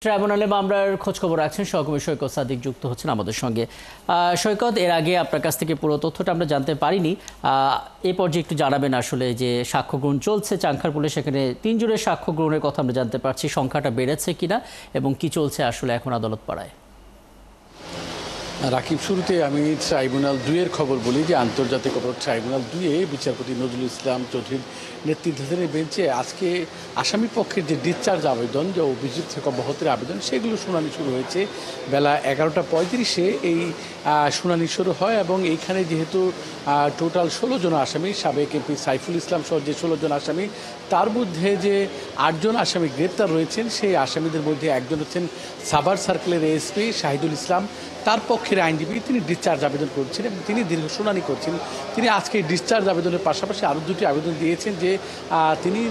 ট্রাইব্যুনালে মামলার খোঁজখবর রাখছেন সহকর্মী সৈকত সাদিক যুক্ত হচ্ছেন আমাদের সঙ্গে। সৈকত, এর আগে আপনার কাছ থেকে পুরো তথ্যটা আমরা জানতে পারিনি। এই পর্যায়ে একটু জানাবেন আসলে যে সাক্ষ্য গ্রহণ চলছে চাংখারপুলে, সেখানে 3 জনের সাক্ষ্য গ্রহণের কথা আমরা জানতে পারছি, সংখ্যাটা বেড়েছে কিনা এবং কি চলছে আসলে এখন আদালত পাড়ায়। রাকিব, শুরুতে আমি ট্রাইব্যুনাল 2-এর খবর বলি যে আন্তর্জাতিক অপরাধ ট্রাইব্যুনাল 2-এ বিচারপতি নজরুল ইসলাম চৌধুরীর নেতৃত্বাধীন বেঞ্চে আজকে আসামি পক্ষের যে ডিসচার্জ আবেদন, যে অভিযোগ থেকে অব্যাহতির আবেদন, সেগুলো শুনানি শুরু হয়েছে বেলা 11টা 35-এ এই শুনানি শুরু হয়। এবং এইখানে যেহেতু টোটাল 16 জন আসামি, সাবেক এমপি সাইফুল ইসলাম সহ যে 16 জন আসামি, তার মধ্যে যে 8 জন আসামি গ্রেপ্তার রয়েছেন, সেই আসামিদের মধ্যে একজন হচ্ছেন সাভার সার্কেলের এএসপি শাহিদুল ইসলাম, তার পক্ষের আইনজীবী। তিনি ডিসচার্জ আবেদন করছেন এবং তিনি দীর্ঘ শুনানি করছেন। তিনি আজকে ডিসচার্জ আবেদনের পাশাপাশি আরও 2টি আবেদন দিয়েছেন যে তিনি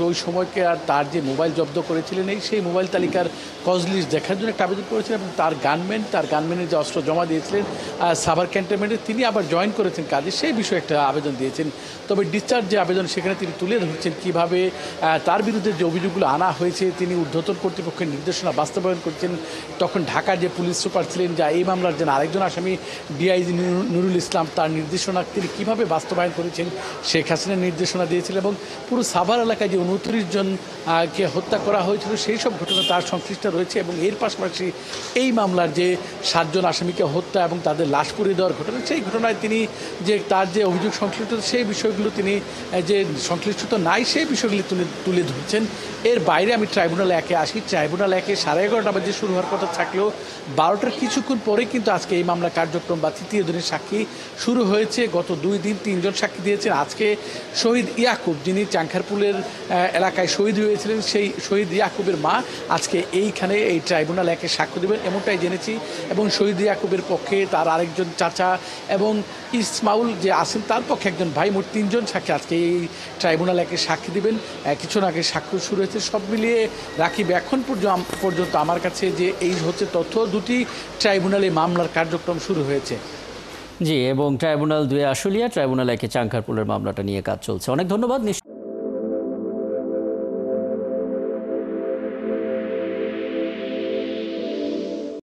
ওই সময়কে আর তার যে মোবাইল জব্দ করেছিলেন সেই মোবাইল তালিকার কজ লিস্ট দেখার জন্য একটা আবেদন করেছিলেন এবং তার গানম্যানের যে অস্ত্র জমা দিয়েছিলেন সাভার ক্যান্টনমেন্টে, তিনি আবার জয়েন করেছেন কাজে, সেই বিষয়ে একটা আবেদন দিয়েছেন। তবে ডিসচার্জ যে আবেদন, সেখানে তিনি তুলে ধরছেন কীভাবে তার বিরুদ্ধে যে অভিযোগগুলো আনা হয়েছে, তিনি ঊর্ধ্বতন কর্তৃপক্ষের নির্দেশনা বাস্তবায়ন করছেন। তখন ঢাকার যে পুলিশ সুপার ছিলেন, যা এই মামলার যে আরেকজন আসামি ডিআইজি নুরুল ইসলাম, তার নির্দেশনা তিনি কীভাবে বাস্তবায়ন করেছেন, শেখ হাসিনার নির্দেশনা দিয়েছিলেন। এবং পুরো সাভার এলাকায় যে 29 জনকে হত্যা করা হয়েছিল, সেই সব ঘটনা তার সংশ্লিষ্ট রয়েছে। এবং এর পাশাপাশি এই মামলার যে 7 জন আসামিকে হত্যা এবং তাদের লাশ পুড়িয়ে দেওয়ার ঘটনা, সেই ঘটনায় তিনি যে তার যে অভিযোগ সংশ্লিষ্ট, সেই বিষয়গুলো তিনি যে সংশ্লিষ্টতা নাই, সেই বিষয়গুলি তুলে ধরছেন। এর বাইরে আমি ট্রাইব্যুনাল 1-এ আসি। ট্রাইব্যুনাল 1-এ 11:30 বাজে শুরু হওয়ার কথা থাকলেও 12টার কিছুক্ষণ পরে কিন্তু আজকে এই মামলা কার্যক্রম বা তৃতীয় দিনের সাক্ষী শুরু হয়েছে। গত 2 দিন 3 জন সাক্ষী দিয়েছেন। আজকে শহীদ ইয়াকুব, যিনি চাংখারপুলের এলাকায় শহীদ হয়েছিলেন, সেই শহীদ ইয়াকুবের মা আজকে এইখানে এই ট্রাইব্যুনাল 1-এ সাক্ষ্য দেবেন, এমনটাই জেনেছি। এবং শহীদ ইয়াকুবের পক্ষে তার আরেকজন চাচা এবং ইসমাউল যে আছেন, তার পক্ষে একজন ভাই, মোট 3 জন সাক্ষী আজকে এই ট্রাইব্যুনাল 1-এ সাক্ষী দেবেন। কিছুক্ষণ আগে সাক্ষ্য শুরু হয়েছে। সব মিলিয়ে রাকিব, এখন পর্যন্ত আমার কাছে যে এই হচ্ছে তথ্য, 2টি ট্রাইব্যুনালে মামলার কার্যক্রম শুরু হয়েছে। জি, এবং ট্রাইব্যুনাল 2 আশুলিয়া, ট্রাইব্যুনাল 1-এ চাংখারপুলের মামলাটা নিয়ে কাজ চলছে। অনেক ধন্যবাদ।